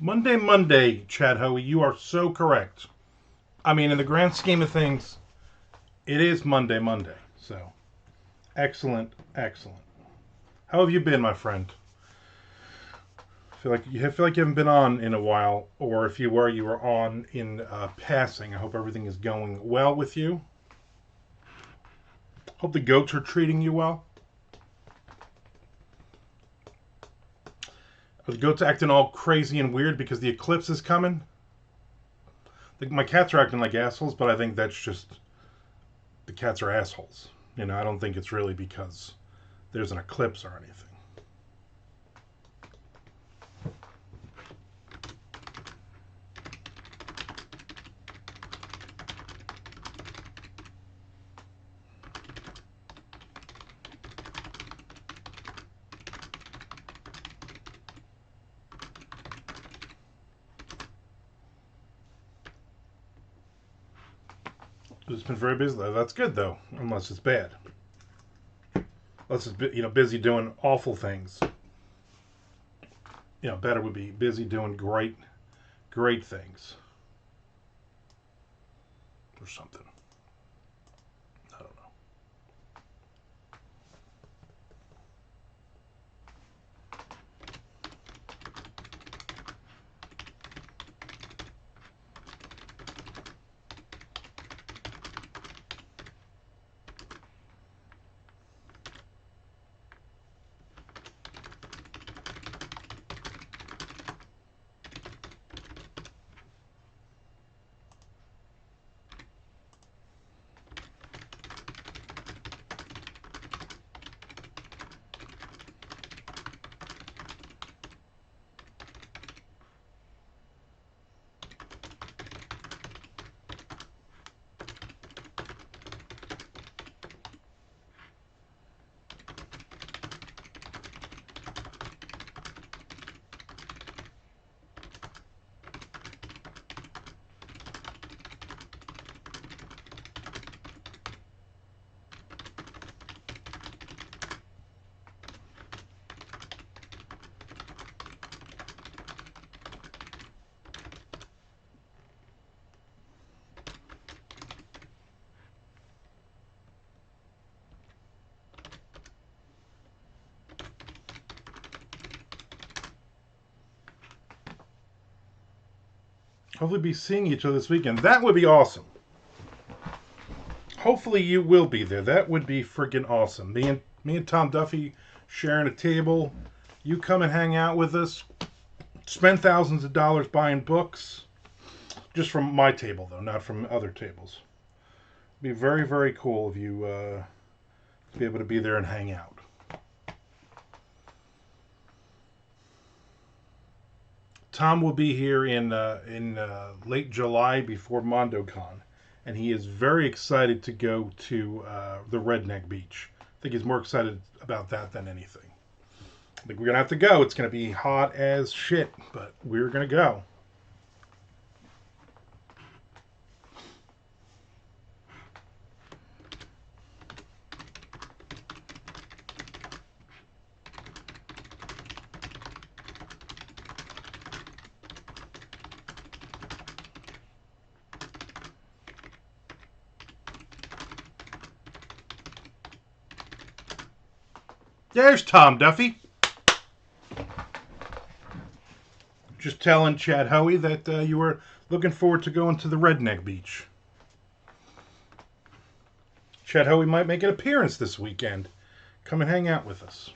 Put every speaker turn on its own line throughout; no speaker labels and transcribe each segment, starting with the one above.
Monday, Chad Hoey. You are so correct. I mean, in the grand scheme of things, it is Monday. So, excellent, excellent. How have you been, my friend? I feel like you haven't been on in a while, or if you were, you were on in passing. I hope everything is going well with you. Hope the goats are treating you well. Are the goats acting all crazy and weird because the eclipse is coming? My cats are acting like assholes, but I think that's just the cats are assholes. I don't think it's really because there's an eclipse or anything. It's been very busy. That's good though, unless it's bad. Unless it's busy doing awful things. Better would be busy doing great things or something. I don't know. hopefully be seeing each other this weekend. That would be awesome. Hopefully you will be there. That would be freaking awesome. Me and Tom Duffy sharing a table. You come and hang out with us. Spend thousands of dollars buying books. Just from my table, though, not from other tables. It'd be very, very cool if you be able to be there and hang out. Tom will be here in late July before MondoCon, and he is very excited to go to the Redneck Beach. I think he's more excited about that than anything. I think we're gonna have to go. It's gonna be hot as shit, but we're gonna go. There's Tom Duffy. Just telling Chad Hoey that you were looking forward to going to the Redneck Beach. Chad Hoey might make an appearance this weekend. Come and hang out with us.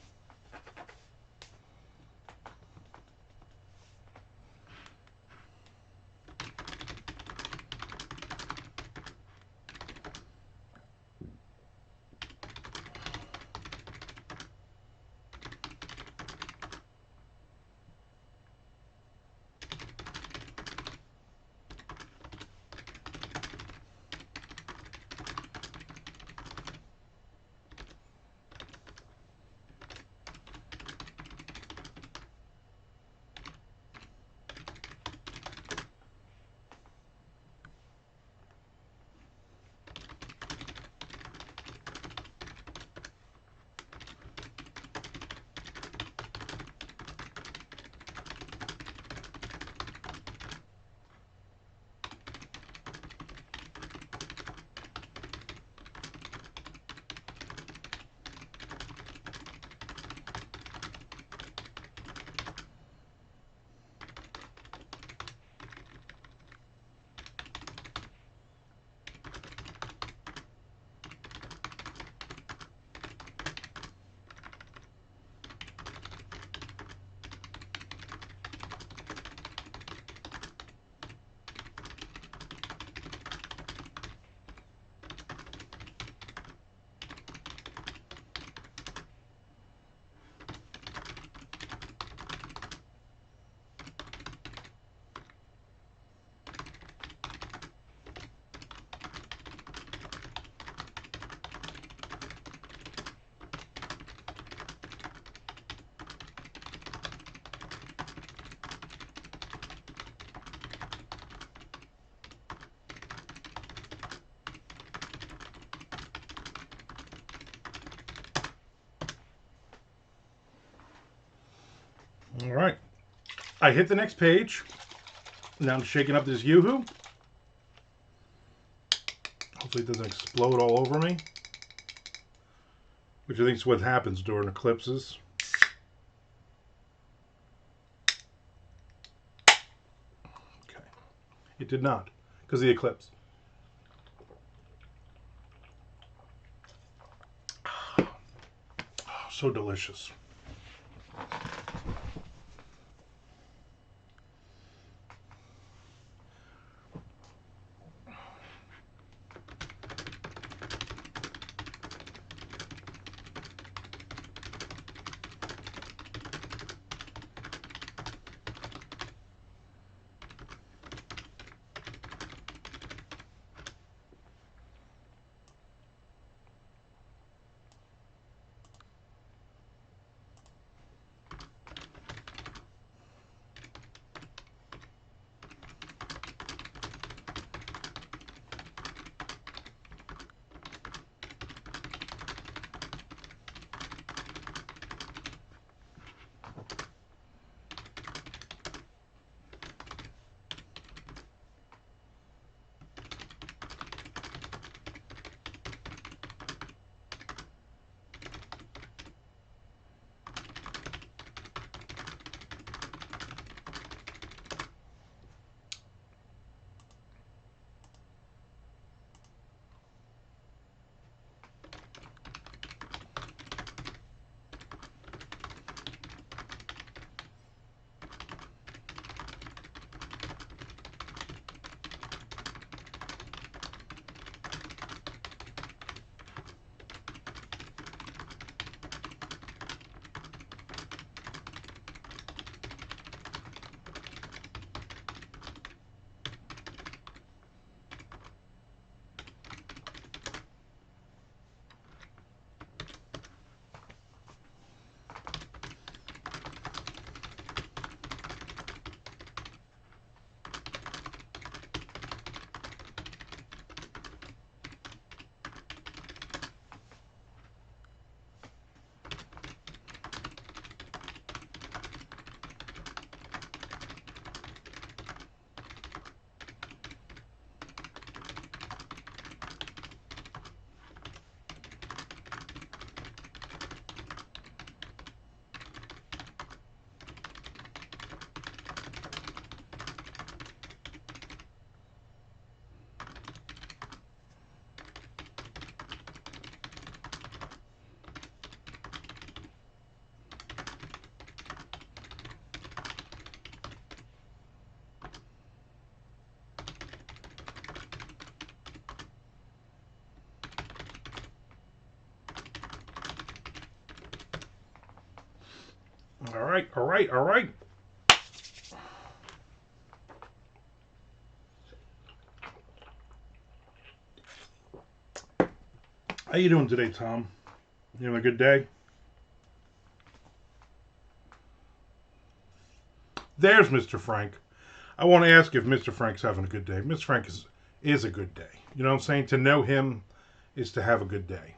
All right. I hit the next page. Now I'm shaking up this Yoo-hoo. Hopefully it doesn't explode all over me. Which I think is what happens during eclipses. Okay. It did not, because of the eclipse. Oh, so delicious. All right, all right, all right. How you doing today, Tom? You having a good day? There's Mr. Frank. I want to ask if Mr. Frank's having a good day. Mr. Frank is a good day. You know what I'm saying? To know him is to have a good day.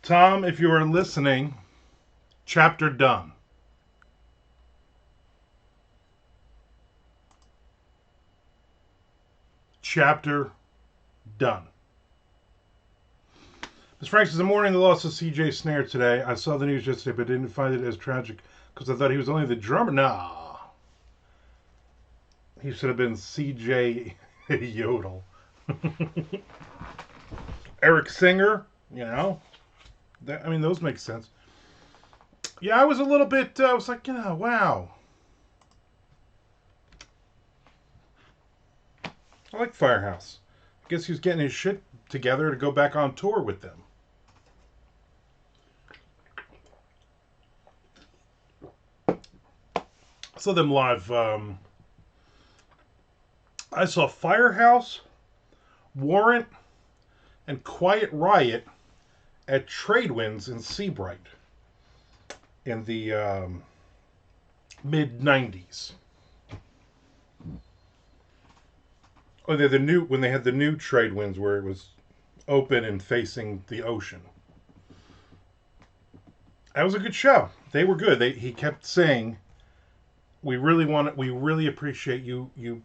Tom, if you are listening, chapter done. Chapter done. Ms. Frank says, the morning the loss of C.J. Snare today. I saw the news yesterday, but didn't find it as tragic because I thought he was only the drummer. Nah. He should have been C.J. Yodel. Eric Singer, you know. Those make sense. Yeah, I was a little bit, I was like, wow. I like Firehouse. I guess he was getting his shit together to go back on tour with them. I saw them live. I saw Firehouse, Warrant, and Quiet Riot at Tradewinds in Seabright in the mid-90s. Oh, when they had the new Tradewinds where it was open and facing the ocean. That was a good show. They were good. He kept saying, we really appreciate you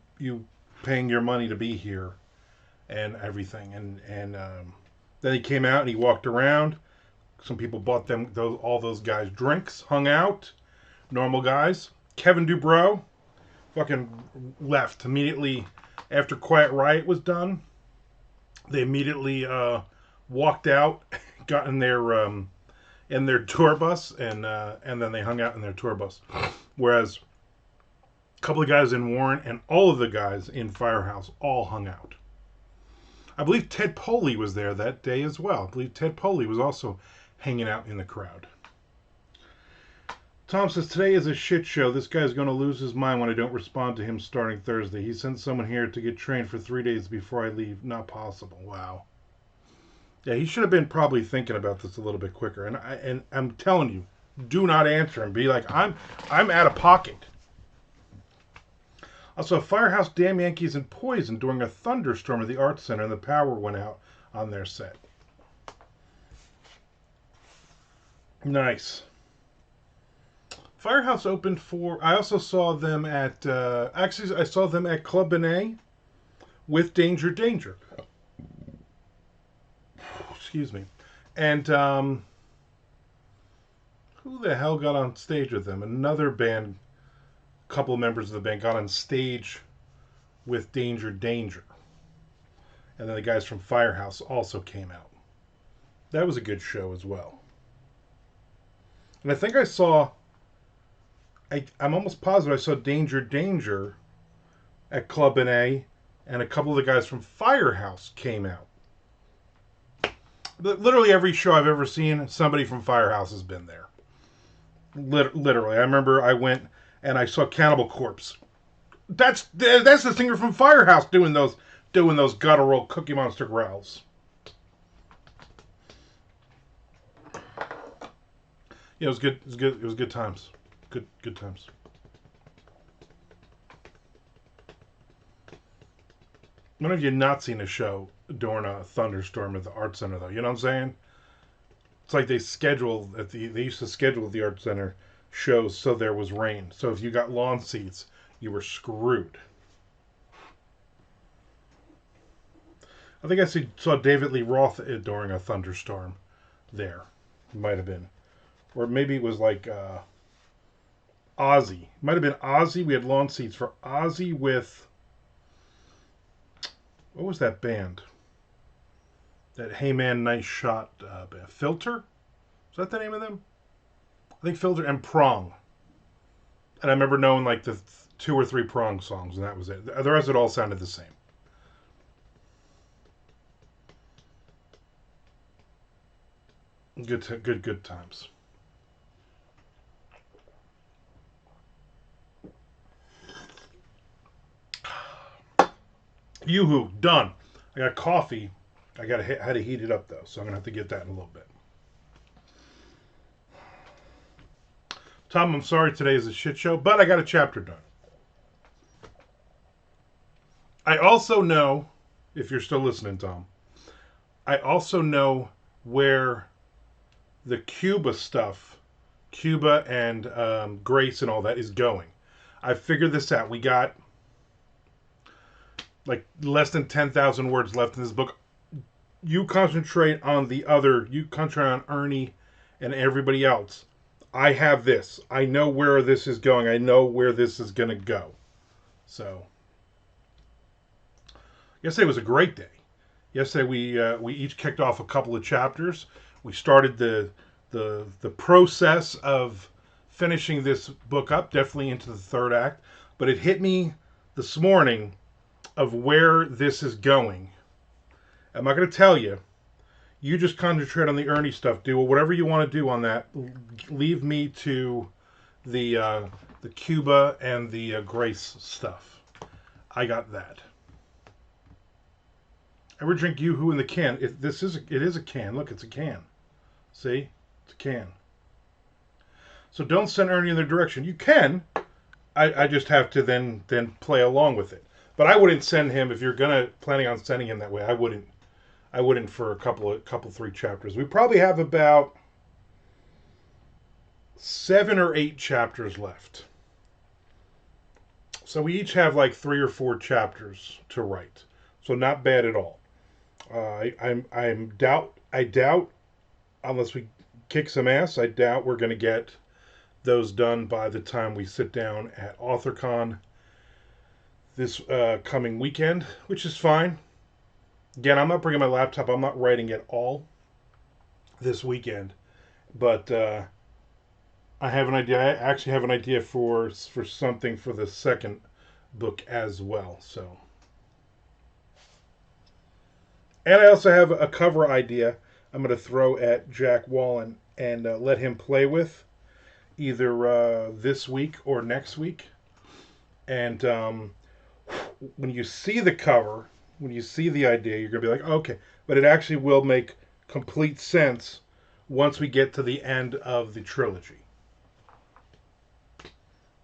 paying your money to be here and everything. And then he came out and he walked around. Some people bought all those guys drinks, hung out, normal guys. Kevin Dubrow fucking left immediately after Quiet Riot was done. They immediately walked out, got in their tour bus, and then they hung out in their tour bus. Whereas a couple of guys in Warrant and all of the guys in Firehouse all hung out. I believe Ted Poley was there that day as well. I believe Ted Poley was also hanging out in the crowd. Tom says, today is a shit show. This guy's going to lose his mind when I don't respond to him starting Thursday. He sent someone here to get trained for 3 days before I leave. Not possible. Wow. Yeah, he should have been probably thinking about this a little bit quicker. And I'm telling you, do not answer him. Be like, I'm out of pocket. Also, Firehouse, Damn Yankees, and Poison during a thunderstorm at the Arts Center, and the power went out on their set. Nice. Firehouse opened for... I also saw them at... actually, I saw them at Club Benet with Danger Danger. Excuse me. And who the hell got on stage with them? Another band... couple of members of the band got on stage with Danger Danger. And then the guys from Firehouse also came out. That was a good show as well. And I think I saw... I'm almost positive I saw Danger Danger at Club NA, and a couple of the guys from Firehouse came out. Literally every show I've ever seen, somebody from Firehouse has been there. Literally. I remember I went... and I saw Cannibal Corpse. That's the singer from Firehouse doing those guttural Cookie Monster growls. Yeah, it was good. It was good times. Good times. When have you not seen a show during a thunderstorm at the Art Center, though? You know what I'm saying? It's like they used to schedule at the Art Center shows so there was rain. So if you got lawn seats, you were screwed. I think I saw David Lee Roth during a thunderstorm there. Might have been. Or maybe it was like Ozzy. Might have been Ozzy. We had lawn seats for Ozzy with... What was that band? That Hey Man Nice Shot band. Filter? Is that the name of them? I think Filter and Prong. And I remember knowing like the 2 or 3 Prong songs, and that was it. The rest of it all sounded the same. Good times. Yoo-hoo, done. I got coffee. I had to heat it up though, so I'm gonna have to get that in a little bit. Tom, I'm sorry today is a shit show, but I got a chapter done. I also know, if you're still listening, Tom, I also know where the Cuba stuff, Cuba and Grace and all that is going. I figured this out. We got like less than 10,000 words left in this book. You concentrate on you concentrate on Ernie and everybody else. I have this. I know where this is going. I know where this is going to go. So, yesterday was a great day. Yesterday we each kicked off a couple of chapters. We started the process of finishing this book up, definitely into the 3rd act. But it hit me this morning of where this is going. I'm not going to tell you. You just concentrate on the Ernie stuff. Do whatever you want to do on that. Leave me to the Cuba and the Grace stuff. I got that. Ever drink Yoo-hoo in the can? It is a can. Look, it's a can. See? It's a can. So don't send Ernie in their direction. You can. I just have to then play along with it. But I wouldn't send him if you're planning on sending him that way. I wouldn't for a couple 3 chapters. We probably have about 7 or 8 chapters left. So we each have like 3 or 4 chapters to write. So not bad at all. I doubt, unless we kick some ass, I doubt we're going to get those done by the time we sit down at AuthorCon this coming weekend, which is fine. Again, I'm not bringing my laptop. I'm not writing at all this weekend. But I have an idea. I actually have an idea for something for the 2nd book as well. So, and I also have a cover idea I'm going to throw at Jack Wallen and let him play with either this week or next week. And when you see the cover, when you see the idea, you're going to be like, okay. But it actually will make complete sense once we get to the end of the trilogy.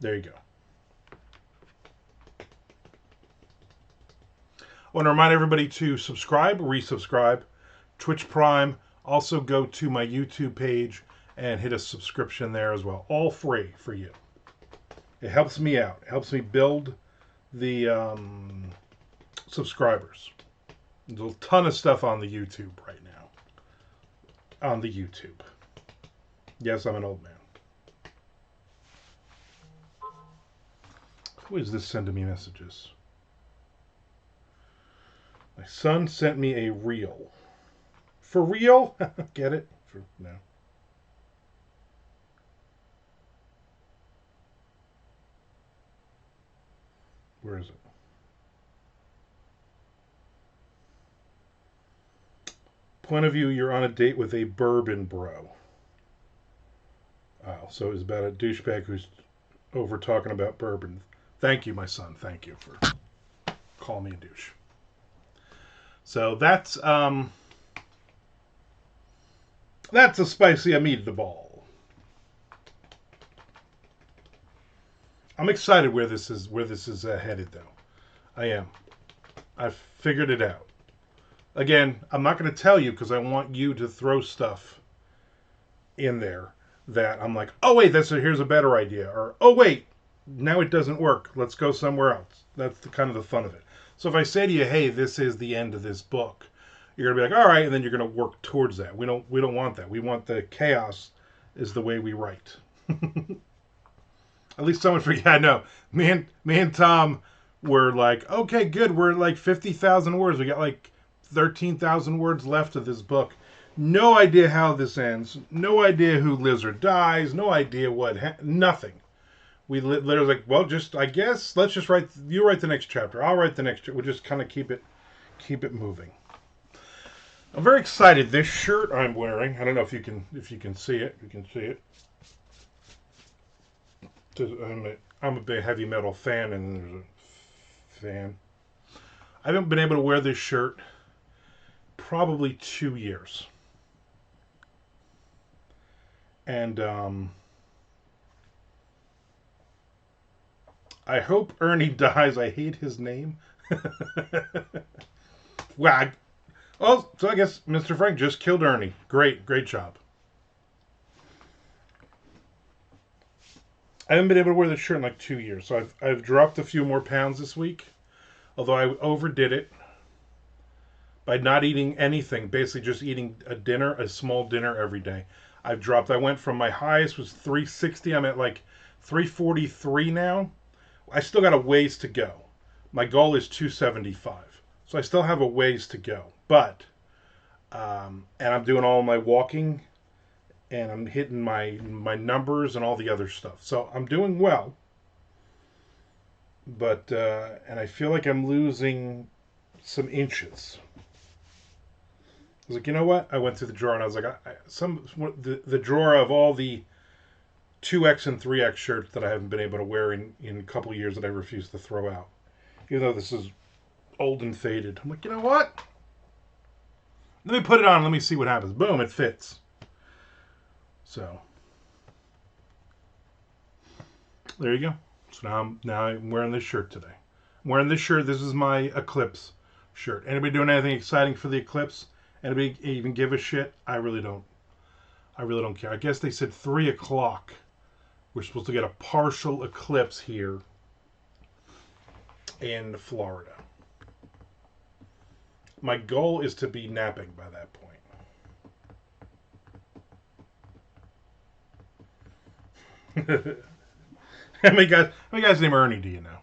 There you go. I want to remind everybody to subscribe, resubscribe, Twitch Prime. Also go to my YouTube page and hit a subscription there as well. All free for you. It helps me out. It helps me build the subscribers. There's a ton of stuff on the YouTube right now. On the YouTube. Yes, I'm an old man. Who is this sending me messages? My son sent me a reel. For real? Get it? No. Where is it? Point of view, you're on a date with a bourbon bro. Oh, so it's about a douchebag who's over talking about bourbon. Thank you, my son. Thank you for calling me a douche. So that's a spicy meatball. I'm excited where this is headed though. I am. I've figured it out. Again, I'm not going to tell you because I want you to throw stuff in there that I'm like, oh wait, here's a better idea, or oh wait, now it doesn't work. Let's go somewhere else. That's the kind of the fun of it. So if I say to you, hey, this is the end of this book, you're gonna be like, all right, and then you're gonna work towards that. We don't want that. We want the chaos is the way we write. At least someone forget. I know. Me and Tom were like, okay, good. We're at like 50,000 words. We got like 13,000 words left of this book. No idea how this ends. No idea who lives or dies. No idea nothing. We literally like, well, just I guess let's just write. You write the next chapter. I'll write the next chapter. We'll just kind of keep it moving. I'm very excited. This shirt I'm wearing. I don't know if you can see it. You can see it. I'm a big heavy metal fan, and there's a fan. I haven't been able to wear this shirt probably 2 years. And I hope Ernie dies. I hate his name. Wag. Oh, so I guess Mr. Frank just killed Ernie. Great job. I haven't been able to wear this shirt in like 2 years, so I've dropped a few more pounds this week. Although I overdid it by not eating anything, basically just eating a small dinner every day. I've dropped. I went from my highest was 360. I'm at like 343 now. I still got a ways to go. My goal is 275, so I still have a ways to go. But and I'm doing all my walking, and I'm hitting my numbers and all the other stuff. So I'm doing well. But and I feel like I'm losing some inches. I was like, you know what? I went through the drawer and I was like, the drawer of all the 2X and 3X shirts that I haven't been able to wear in a couple of years that I refuse to throw out, even though this is old and faded. I'm like, you know what? Let me put it on. Let me see what happens. Boom, it fits. So there you go. So now I'm wearing this shirt today. I'm wearing this shirt. This is my Eclipse shirt. Anybody doing anything exciting for the Eclipse? Anybody even give a shit? I really don't. I really don't care. I guess they said 3 o'clock. We're supposed to get a partial eclipse here in Florida. My goal is to be napping by that point. How many guys named Ernie do you know?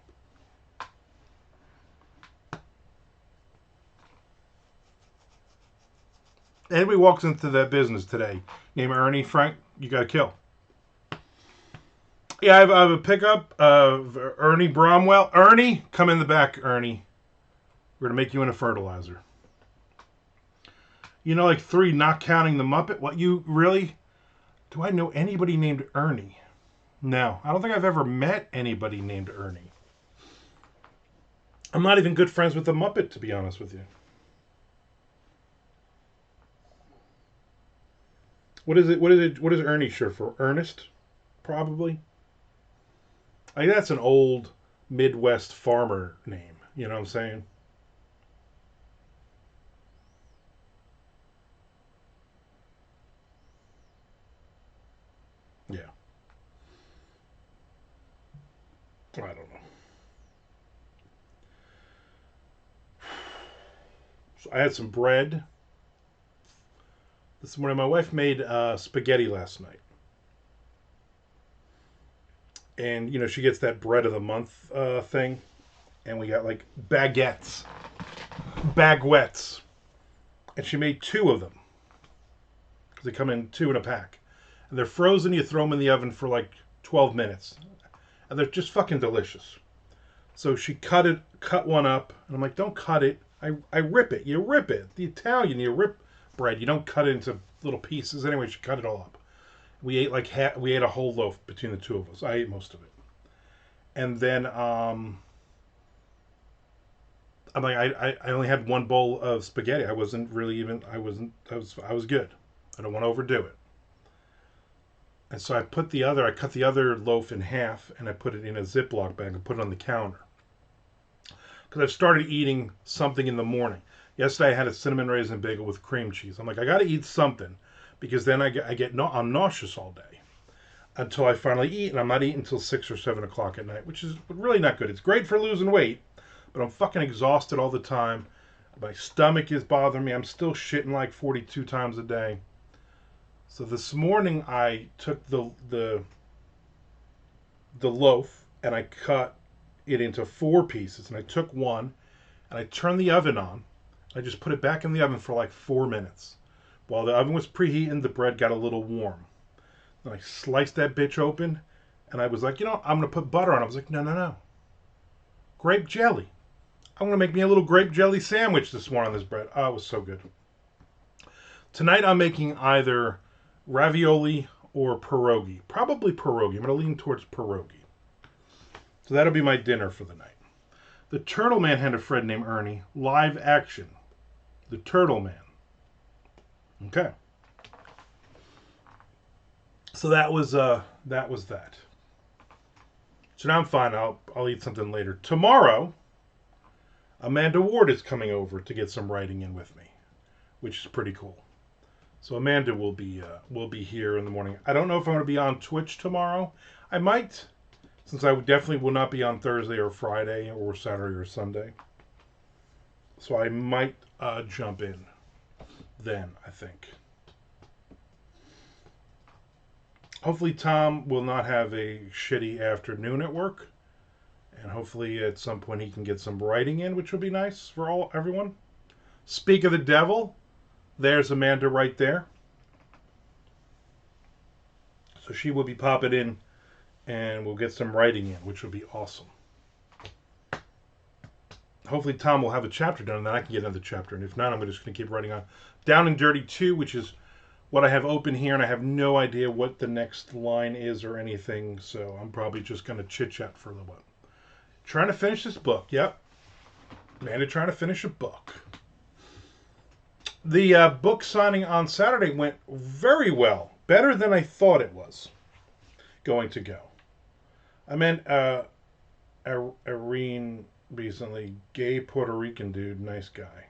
Anybody walks into that business today, name Ernie, Frank, you got to kill. Yeah, I have a pickup of Ernie Bromwell. Ernie, come in the back, Ernie. We're going to make you into fertilizer. You know, like 3, not counting the Muppet? What, you really? Do I know anybody named Ernie? No, I don't think I've ever met anybody named Ernie. I'm not even good friends with the Muppet, to be honest with you. What is it? What is Ernie short for? Ernest? Probably. I think that's an old Midwest farmer name. You know what I'm saying? Yeah. I don't know. So I had some bread this morning. My wife made spaghetti last night. And, you know, she gets that bread of the month thing. And we got like baguettes. And she made 2 of them. Because they come in 2 in a pack. And they're frozen. You throw them in the oven for like 12 minutes. And they're just fucking delicious. So she cut one up. And I'm like, don't cut it. I rip it. You rip it. The Italian, you rip bread. You don't cut it into little pieces. Anyway, she cut it all up. We ate we ate a whole loaf between the 2 of us. I ate most of it. And then I'm like, I only had 1 bowl of spaghetti. I was good. I don't want to overdo it. And so I cut the other loaf in half and I put it in a Ziploc bag and put it on the counter. Because I've started eating something in the morning. Yesterday I had a cinnamon raisin bagel with cream cheese. I'm like, I got to eat something because then I'm nauseous all day until I finally eat, and I'm not eating until 6 or 7 o'clock at night, which is really not good. It's great for losing weight, but I'm fucking exhausted all the time. My stomach is bothering me. I'm still shitting like 42 times a day. So this morning I took the loaf and I cut it into 4 pieces, and I took one and I turned the oven on. I just put it back in the oven for like 4 minutes. While the oven was preheating, the bread got a little warm. And I sliced that bitch open, and I was like, I'm going to put butter on it. I was like, no. Grape jelly. I'm going to make me a little grape jelly sandwich this morning on this bread. Oh, it was so good. Tonight I'm making either ravioli or pierogi. Probably pierogi. I'm going to lean towards pierogi. So that'll be my dinner for the night. The Turtle Man had a friend named Ernie. Live action. The Turtle Man. Okay. So that was that. So now I'm fine. I'll eat something later. Tomorrow, Amanda Ward is coming over to get some writing in with me, which is pretty cool. So Amanda will be here in the morning. I don't know if I'm going to be on Twitch tomorrow. I might, since I definitely will not be on Thursday or Friday or Saturday or Sunday. So I might jump in then, I think. Hopefully Tom will not have a shitty afternoon at work. And hopefully at some point he can get some writing in, which will be nice for everyone. Speak of the devil, there's Amanda right there. So she will be popping in and we'll get some writing in, which will be awesome. Hopefully Tom will have a chapter done and then I can get another chapter. And if not, I'm just going to keep writing on Down and Dirty 2, which is what I have open here, and I have no idea what the next line is or anything, so I'm probably just going to chit-chat for a little bit. Trying to finish this book, yep. Amanda trying to finish a book. The book signing on Saturday went very well. Better than I thought it was going to go. I met Irene recently. Gay Puerto Rican dude, nice guy.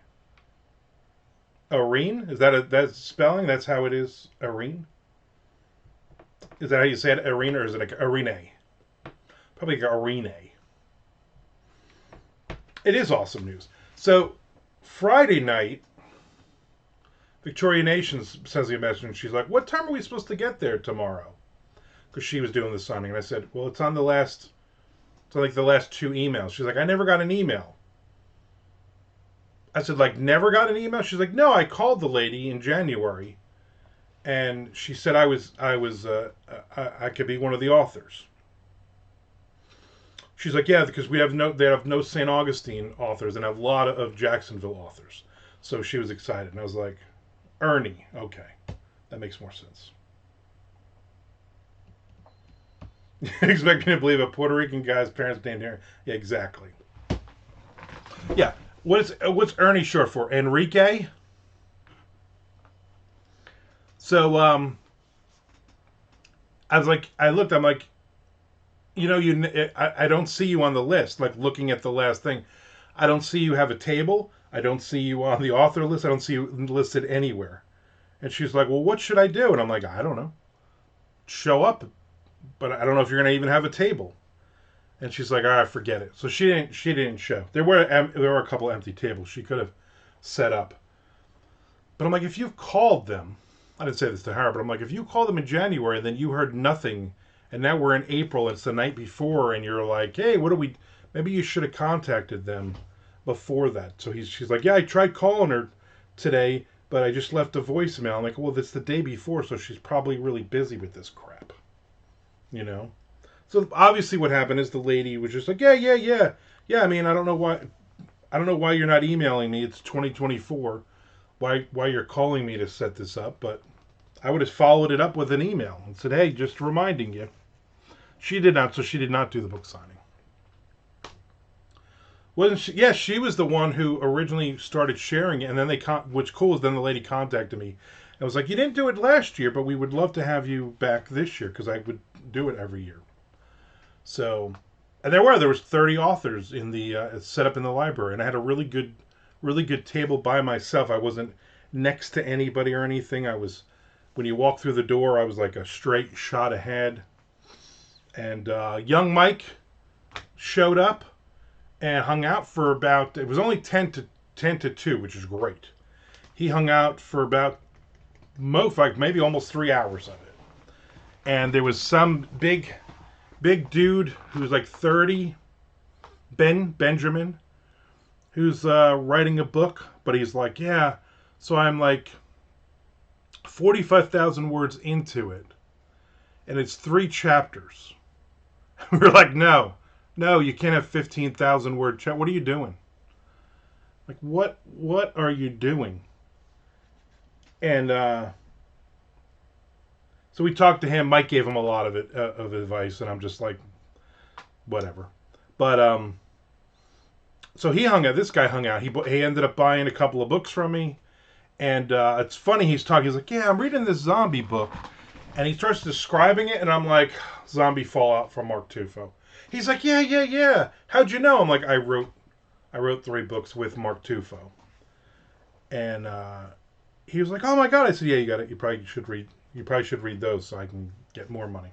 Irene? Is that's spelling? That's how it is? Irene? Is that how you say it? Irene, or is it like Irene? Probably like Irene. It is awesome news. So, Friday night, Victoria Nations sends me a message and she's like, what time are we supposed to get there tomorrow? Because she was doing the signing. And I said, well, it's on the last 2 emails. She's like, I never got an email. I said, like, never got an email? She's like, no, I called the lady in January, and she said I could be one of the authors. She's like, yeah, because they have no St. Augustine authors and have a lot of Jacksonville authors. So she was excited, and I was like, Ernie, okay, that makes more sense. Expect me to believe a Puerto Rican guy's parents named here? Yeah, exactly. Yeah. What's Ernie short for? Enrique? So, I looked, I'm like, I don't see you on the list, like looking at the last thing. I don't see you have a table. I don't see you on the author list. I don't see you listed anywhere. And she's like, well, what should I do? And I'm like, I don't know. Show up. But I don't know if you're going to even have a table. And she's like, all right, forget it. So she didn't show. There were a couple empty tables she could have set up. But I'm like, if you've called them, I didn't say this to her, but I'm like, if you called them in January and then you heard nothing, and now we're in April, it's the night before, and you're like, hey, maybe you should have contacted them before that. So she's like, yeah, I tried calling her today, but I just left a voicemail. I'm like, well, that's the day before, so she's probably really busy with this crap. So obviously what happened is the lady was just like, yeah. I mean, I don't know why you're not emailing me. It's 2024. Why you're calling me to set this up? But I would have followed it up with an email and said, hey, just reminding you. She did not, so she did not do the book signing. Wasn't she? Yeah, she was the one who originally started sharing it, and then which cool is then the lady contacted me I was like, you didn't do it last year, but we would love to have you back this year because I would do it every year. So, and there was 30 authors in the set up in the library, and I had a really good table by myself. I wasn't next to anybody or anything. I was when you walk through the door, I was like a straight shot ahead. And young Mike showed up and hung out for about. It was only 10 to 2, which is great. He hung out for about like maybe almost 3 hours of it. And there was some big dude who was like 30, Benjamin, who's writing a book, but he's like, yeah. So I'm like 45,000 words into it, and it's 3 chapters. We're like, no, you can't have 15,000 word chat. What are you doing? Like, what are you doing? And so we talked to him. Mike gave him a lot of of advice, and I'm just like, whatever. But so he hung out. This guy hung out. He ended up buying a couple of books from me, and it's funny. He's talking. He's like, yeah, I'm reading this zombie book, and he starts describing it, and I'm like, Zombie Fallout from Mark Tufo. He's like, yeah. How'd you know? I'm like, I wrote 3 books with Mark Tufo, and he was like, oh my god. I said, yeah, you got it. You probably should read. You probably should read those so I can get more money.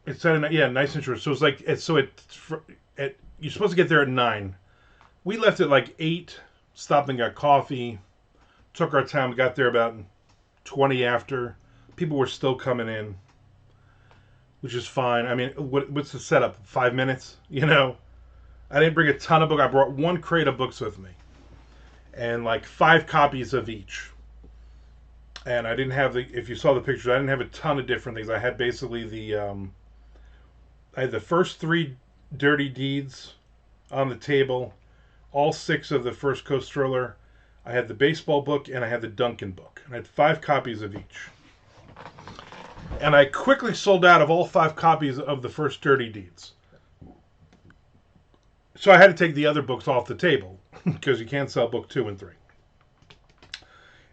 It's at nice intro. So it's like you're supposed to get there at 9. We left at like 8. Stopped and got coffee. Took our time. We got there about 20 after. People were still coming in, which is fine. I mean, what's the setup? 5 minutes, you know. I didn't bring a ton of books. I brought 1 crate of books with me, and like 5 copies of each. And I didn't have if you saw the pictures, I didn't have a ton of different things. I had basically I had the first 3 Dirty Deeds on the table, all 6 of the First Coast Thriller. I had the baseball book and I had the Duncan book. And I had 5 copies of each. And I quickly sold out of all 5 copies of the first Dirty Deeds. So I had to take the other books off the table because you can't sell book 2 and 3.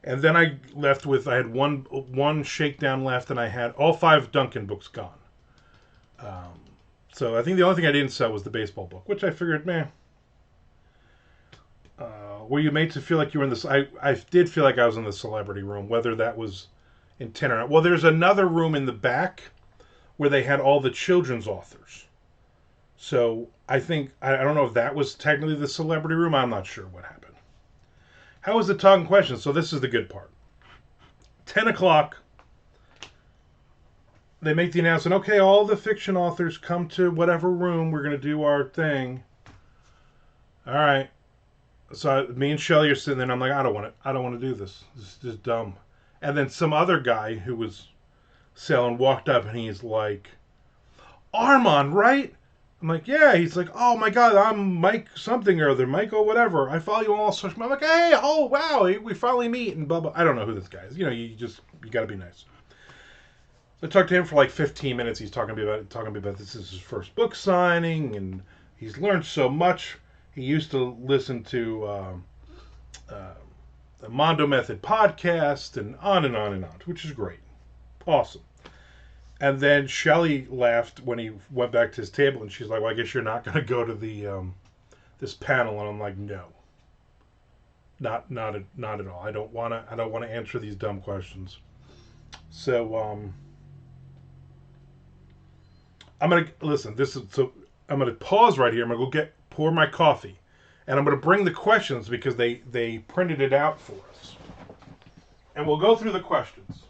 And then I had one shakedown left, and I had all 5 Duncan books gone. So I think the only thing I didn't sell was the baseball book, which I figured, man. Were you made to feel like you were in this? I did feel like I was in the celebrity room, whether that was intent or not. Well, there's another room in the back where they had all the children's authors. So I don't know if that was technically the celebrity room. I'm not sure what happened. How was the talking questions? So this is the good part. 10 o'clock, they make the announcement, okay, all the fiction authors come to whatever room. We're going to do our thing. All right. So me and Shelly are sitting there, and I'm like, I don't want to do this. This is just dumb. And then some other guy who was selling walked up, and he's like, Armand, right? I'm like, yeah. He's like, oh my god, I'm Mike something or other, Michael whatever. I follow you on all social media. I'm like, hey, oh wow, we finally meet and blah blah. I don't know who this guy is. You know, you got to be nice. I talked to him for like 15 minutes. He's talking to me about this is his first book signing, and he's learned so much. He used to listen to the Mondo Method podcast and on and on and on, which is great, awesome. And then Shelley laughed when he went back to his table, and she's like, well, I guess you're not going to go to the this panel. And I'm like, no, not at all. I don't want to answer these dumb questions. So I'm going to listen. I'm going to pause right here. I'm going to go pour my coffee, and I'm going to bring the questions because they printed it out for us, and we'll go through the questions.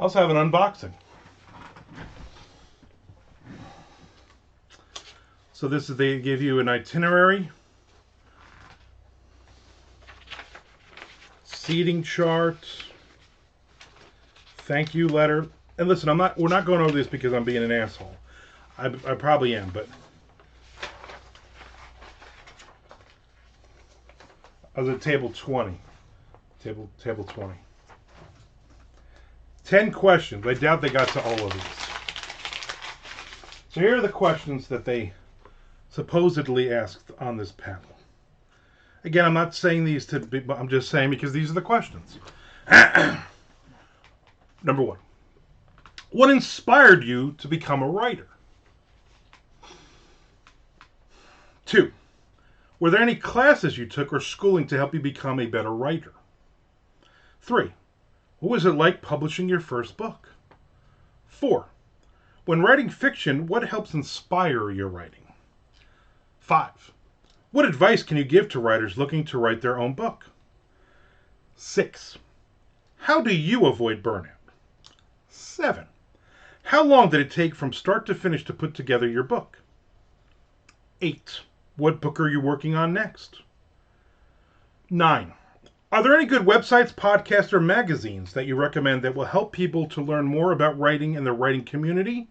I also have an unboxing. So this is, they give you an itinerary, seating chart, thank you letter. And listen, we're not going over this because I'm being an asshole. I probably am, but I was at table 20. Table 20. 10 questions. I doubt they got to all of these. So here are the questions that they supposedly asked on this panel. Again, I'm not saying these to be, I'm just saying because these are the questions. Number 1. What inspired you to become a writer? 2. Were there any classes you took or schooling to help you become a better writer? 3. What was it like publishing your first book? 4. When writing fiction, what helps inspire your writing? 5. What advice can you give to writers looking to write their own book? 6. How do you avoid burnout? 7. How long did it take from start to finish to put together your book? 8. What book are you working on next? 9. Are there any good websites, podcasts, or magazines that you recommend that will help people to learn more about writing and the writing community?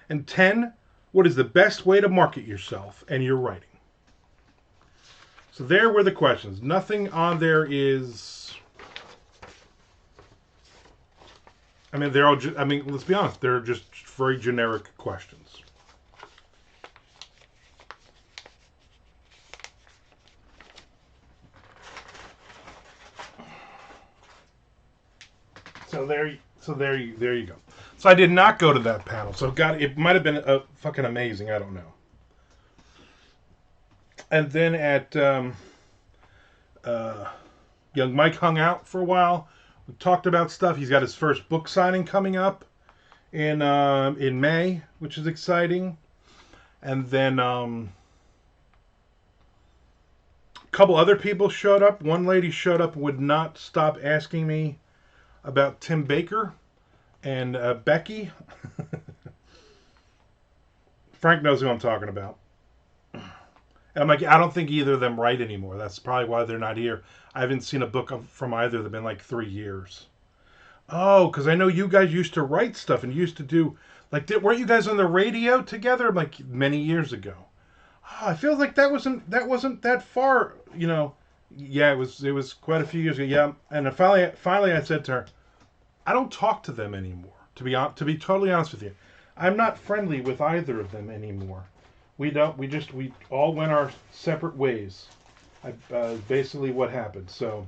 And 10. What is the best way to market yourself and your writing? So there were the questions. Nothing on there is... I mean, they're all just... I mean, let's be honest. They're just very generic questions. So there you go. So I did not go to that panel. So it might have been fucking amazing. I don't know. And then at young Mike hung out for a while. We talked about stuff. He's got his first book signing coming up in May, which is exciting. And then a couple other people showed up. One lady showed up and would not stop asking me about Tim Baker and Becky. Frank knows who I'm talking about. And I'm like, I don't think either of them write anymore. That's probably why they're not here. I haven't seen a book from either of them in like 3 years. Oh, because I know you guys used to write stuff and used to do, like, weren't you guys on the radio together like many years ago? Oh, I feel like that wasn't that far, you know. Yeah, it was quite a few years ago. Yeah, and finally I said to her, I don't talk to them anymore. To be totally honest with you, I'm not friendly with either of them anymore. We all went our separate ways. Basically what happened. So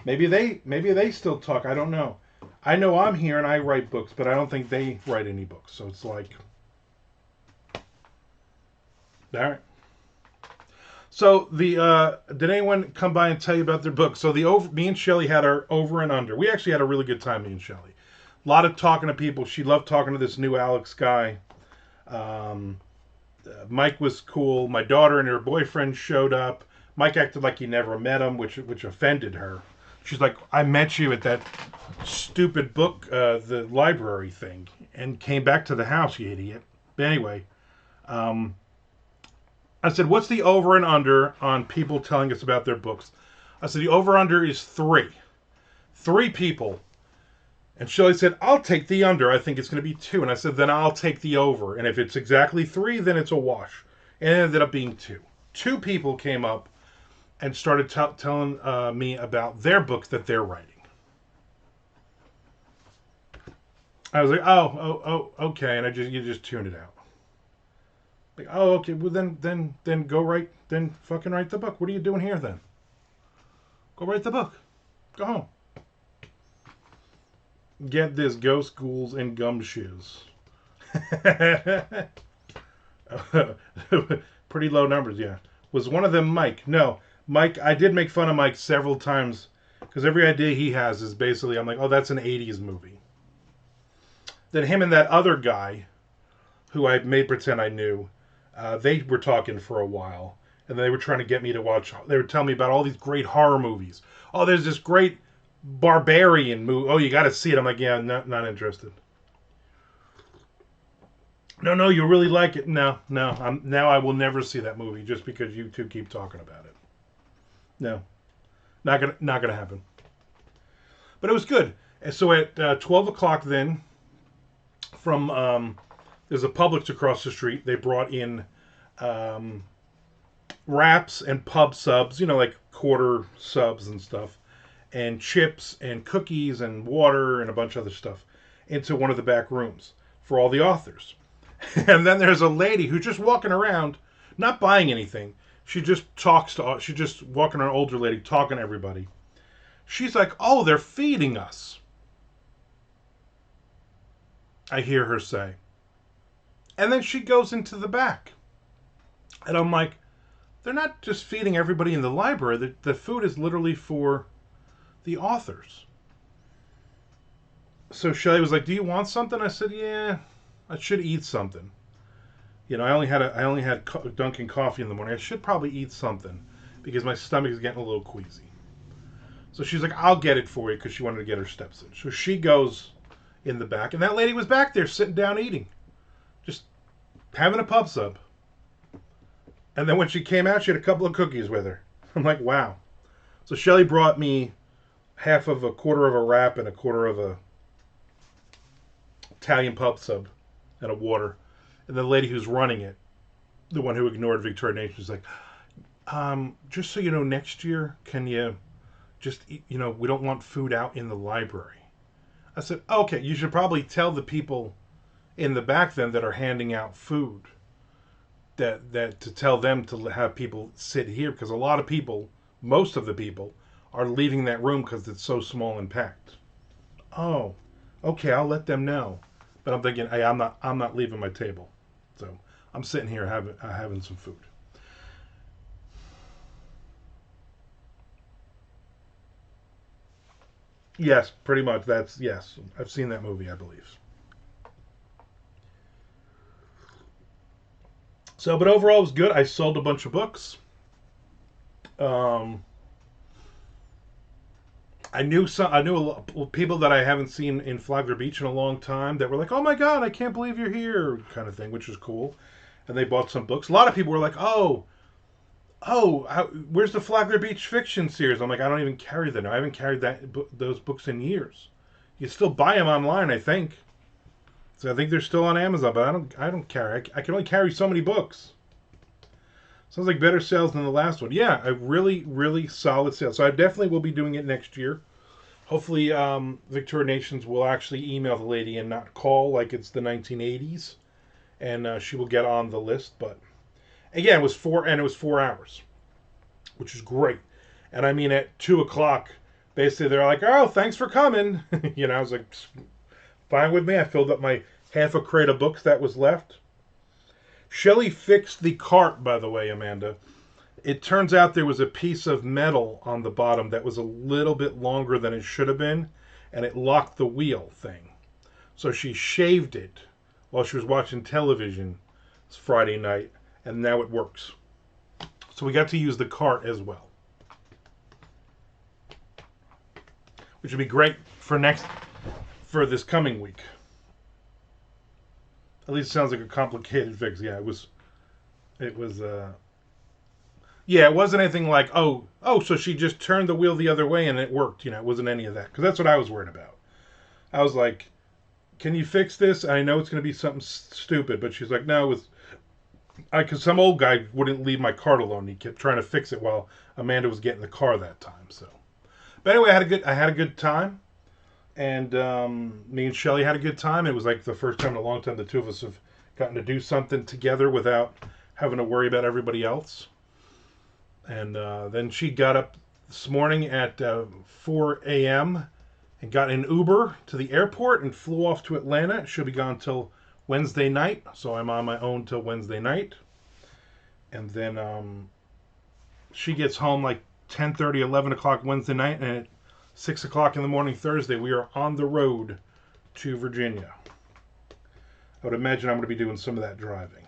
maybe they still talk. I don't know. I know I'm here and I write books, but I don't think they write any books. So it's like, all right. So did anyone come by and tell you about their book? So me and Shelly had our over and under. We actually had a really good time, me and Shelly. A lot of talking to people. She loved talking to this new Alex guy. Mike was cool. My daughter and her boyfriend showed up. Mike acted like he never met him, which offended her. She's like, I met you at that stupid book, the library thing, and came back to the house, you idiot. But anyway, I said, what's the over and under on people telling us about their books? I said, the over under is 3. 3 people. And Shelley said, I'll take the under. I think it's going to be 2. And I said, then I'll take the over. And if it's exactly 3, then it's a wash. And it ended up being 2. 2 people came up and started telling me about their books that they're writing. I was like, oh, okay. And you just tuned it out. Like, oh, okay. Well, then go write. Then fucking write the book. What are you doing here then? Go write the book. Go home. Get this: ghost, ghouls, and gumshoes. Pretty low numbers, yeah. Was one of them Mike? No, Mike. I did make fun of Mike several times because every idea he has is basically, I'm like, oh, that's an '80s movie. Then him and that other guy, who I made pretend I knew, they were talking for a while, and they were trying to get me to watch. They were telling me about all these great horror movies. Oh, there's this great barbarian movie. Oh, you got to see it. I'm like, yeah, not interested. No, no, you really like it. No, no. Now I will never see that movie just because you two keep talking about it. No, not gonna happen. But it was good. And so at 12 o'clock, then from there's a Publix across the street. They brought in um, wraps and pub subs, like quarter subs and stuff, and chips and cookies and water and a bunch of other stuff into one of the back rooms for all the authors. And then there's a lady who's just walking around, not buying anything. She's just walking, an older lady talking to everybody. She's like, "Oh, they're feeding us." I hear her say. And then she goes into the back. And I'm like, they're not just feeding everybody in the library. The food is literally for the authors. So Shelly was like, "Do you want something?" I said, "Yeah, I should eat something. I only had Dunkin' coffee in the morning. I should probably eat something because my stomach is getting a little queasy." So she's like, "I'll get it for you," because she wanted to get her steps in. So she goes in the back, and that lady was back there sitting down eating, just having a pub sub. And then when she came out, she had a couple of cookies with her. I'm like, wow. So Shelly brought me half of a quarter of a wrap and a quarter of a Italian pub sub and a water. And the lady who's running it, the one who ignored Victoria Nation, was like, just so you know, next year, can you just, we don't want food out in the library. I said, okay, you should probably tell the people in the back then that are handing out food that to tell them to have people sit here, because a lot of people, most of the people, are leaving that room because it's so small and packed. Oh, okay, I'll let them know. But I'm thinking, hey, I'm not leaving my table, so I'm sitting here having some food. Yes, pretty much. Yes. I've seen that movie, I believe. So, but overall, it was good. I sold a bunch of books. Um, I knew a lot of people that I haven't seen in Flagler Beach in a long time that were like, "Oh my god, I can't believe you're here," kind of thing, which was cool. And they bought some books. A lot of people were like, where's the Flagler Beach fiction series?" I'm like, "I don't even carry them. I haven't carried those books in years. You still buy them online, I think. So I think they're still on Amazon, but I don't carry. I can only carry so many books." Sounds like better sales than the last one. Yeah, a really, really solid sale. So I definitely will be doing it next year. Hopefully, Victoria Nations will actually email the lady and not call like it's the 1980s, and she will get on the list. But again, it was 4 hours, which is great. And I mean, at 2 o'clock, basically they're like, "Oh, thanks for coming." I was like, "Fine with me." I filled up my half a crate of books that was left. Shelley fixed the cart, by the way, Amanda. It turns out there was a piece of metal on the bottom that was a little bit longer than it should have been, and it locked the wheel thing. So she shaved it while she was watching television Friday night, and now it works. So we got to use the cart as well, which would be great for this coming week. At least it sounds like a complicated fix. Yeah, it was. Yeah, it wasn't anything like, so she just turned the wheel the other way and it worked. It wasn't any of that, because that's what I was worried about. I was like, "Can you fix this? I know it's going to be something stupid," but she's like, "No, it was." Because some old guy wouldn't leave my cart alone. He kept trying to fix it while Amanda was getting the car that time. So, but anyway, I had a good time, and me and Shelly had a good time. It was like the first time in a long time the two of us have gotten to do something together without having to worry about everybody else. And then she got up this morning at 4 a.m. and got an Uber to the airport and flew off to Atlanta. She'll be gone till Wednesday night, so I'm on my own till Wednesday night. And then she gets home like 10:30, 11 o'clock Wednesday night, and at 6 o'clock in the morning Thursday, we are on the road to Virginia. I would imagine I'm going to be doing some of that driving.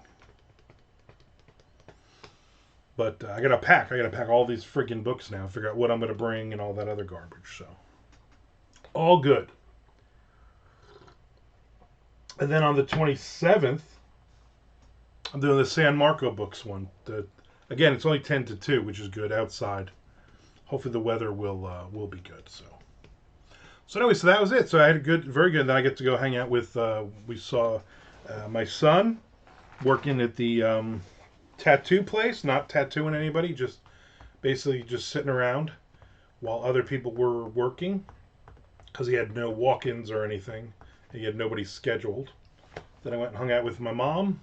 But I got to pack. I got to pack all these freaking books now, figure out what I'm going to bring and all that other garbage. So All good. And then on the 27th, I'm doing the San Marco books one. Again, it's only 10 to 2, which is good outside. Hopefully the weather will be good. So anyway, so that was it. So I had a good, very good. And then I get to go hang out with. We saw my son working at the tattoo place, not tattooing anybody, just basically just sitting around while other people were working because he had no walk-ins or anything. He had nobody scheduled. Then I went and hung out with my mom.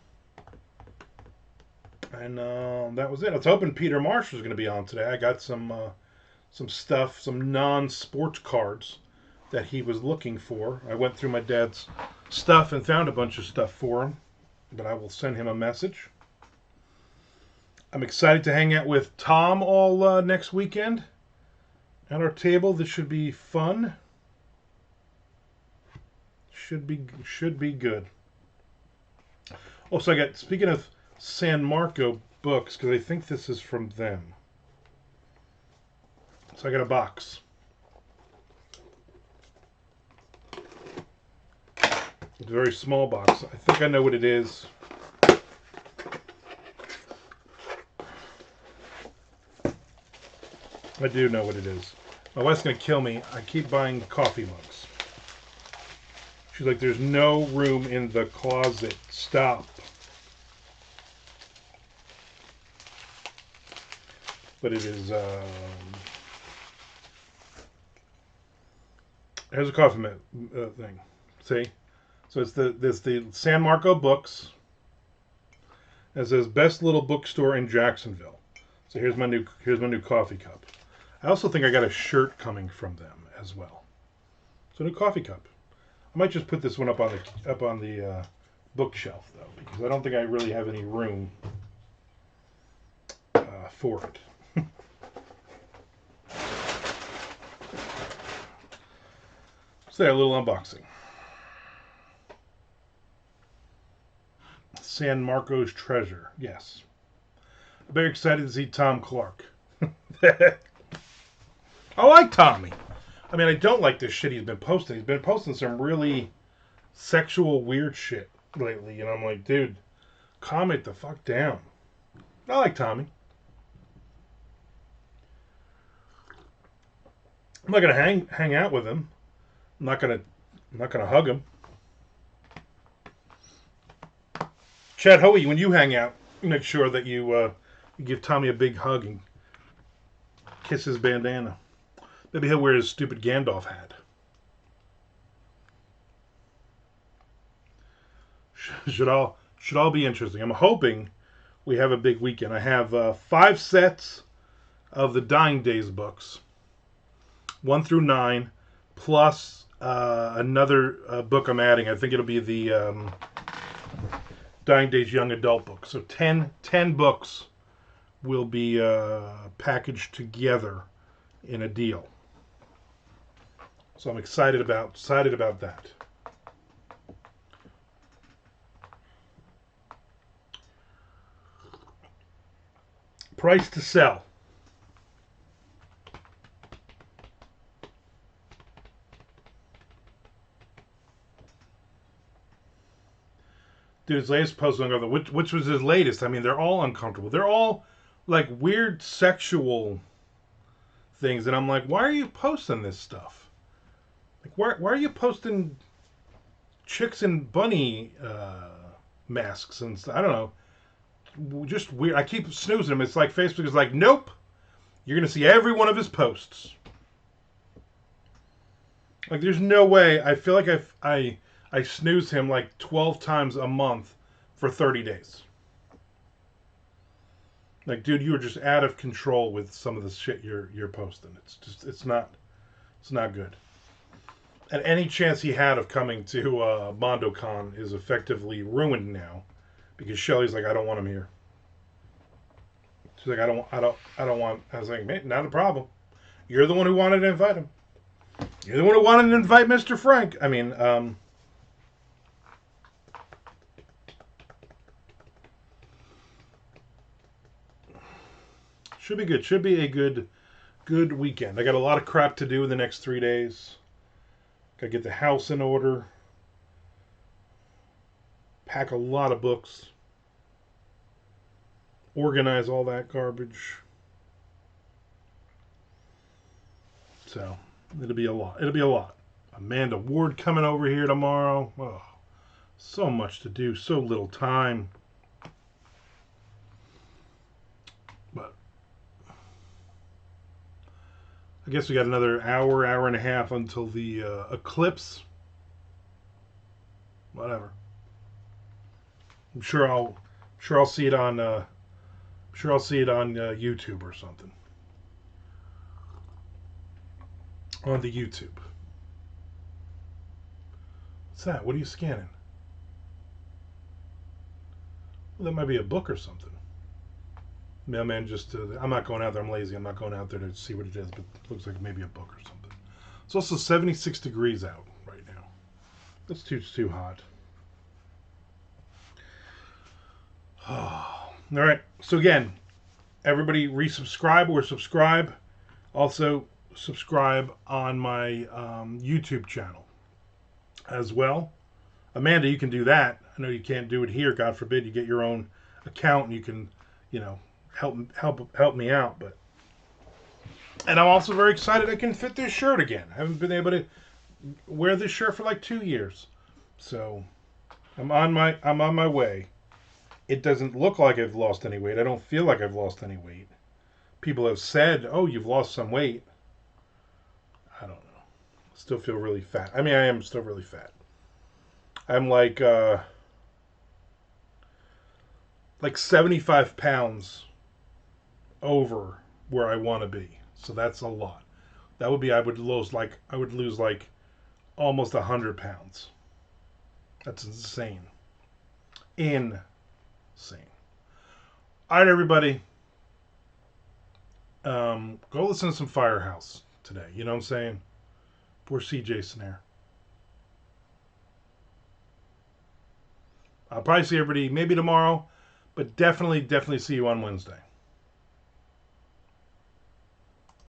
And that was it. I was hoping Peter Marsh was going to be on today. I got some stuff, some non-sports cards that he was looking for. I went through my dad's stuff and found a bunch of stuff for him, but I will send him a message. I'm excited to hang out with Tom all next weekend at our table. This should be fun. Should be good. Oh, so I got, speaking of San Marco books, because I think this is from them. So I got a box. It's a very small box. I think I know what it is. I do know what it is. My wife's going to kill me. I keep buying coffee mugs. She's like, there's no room in the closet. Stop. But it is, here's a coffee thing. See? So it's the San Marco books. It says best little bookstore in Jacksonville. So here's my new coffee cup. I also think I got a shirt coming from them as well. So a new coffee cup. I might just put this one up on the bookshelf though, because I don't think I really have any room for it. So there, a little unboxing. San Marco's Treasure. Yes. I'm very excited to see Tom Clark. I like Tommy. I mean, I don't like this shit he's been posting. He's been posting some really sexual weird shit lately. And I'm like, dude, calm it the fuck down. I like Tommy. I'm not gonna hang out with him. I'm not gonna hug him. Chad Hoey, when you hang out, make sure that you give Tommy a big hug and kiss his bandana. Maybe he'll wear his stupid Gandalf hat. Should all be interesting. I'm hoping we have a big weekend. I have 5 sets of the Dying Days books, 1 through 9, plus another book I'm adding. I think it'll be the Dying Days young adult book. So 10 books will be packaged together in a deal. So I'm excited about that. Price to sell. Dude, his latest post on which was his latest. I mean, they're all uncomfortable. They're all like weird sexual things, and I'm like, why are you posting this stuff? Like, why are you posting chicks in bunny masks and stuff? I don't know. Just weird. I keep snoozing them. It's like Facebook is like, nope. You're gonna see every one of his posts. Like, there's no way. I feel like I snooze him like 12 times a month for 30 days. Like, dude, you are just out of control with some of the shit you're posting. It's not good. And any chance he had of coming to MondoCon is effectively ruined now, because Shelly's like, I don't want him here. She's like, I don't want. I was like, man, not a problem. You're the one who wanted to invite him. You're the one who wanted to invite Mr. Frank. I mean, should be good. Should be a good weekend. I got a lot of crap to do in the next 3 days. Gotta get the house in order. Pack a lot of books. Organize all that garbage. So, it'll be a lot. It'll be a lot. Amanda Ward coming over here tomorrow. Oh, so much to do. So little time. But I guess we got another hour, hour and a half until the eclipse. Whatever. I'm sure I'll see it on YouTube or something. On the YouTube. What's that? What are you scanning? Well, that might be a book or something. Mailman just, I'm not going out there. I'm lazy. I'm not going out there to see what it is, but it looks like maybe a book or something. It's also 76 degrees out right now. That's too hot. All right. So again, everybody resubscribe or subscribe. Also subscribe on my YouTube channel as well. Amanda, you can do that. I know you can't do it here. God forbid you get your own account and you can, help me out. And I'm also very excited I can fit this shirt again. I haven't been able to wear this shirt for like 2 years, so I'm on my way. It doesn't look like I've lost any weight. I don't feel like I've lost any weight. People have said, "Oh, you've lost some weight." I don't know. Still feel really fat. I mean, I am still really fat. I'm like 75 pounds over where I want to be. So that's a lot. That would be I would lose like almost 100 pounds. That's insane. Insane. All right, everybody. Go listen to some Firehouse today. You know what I'm saying? Poor CJ Snare. I'll probably see everybody maybe tomorrow, but definitely see you on Wednesday.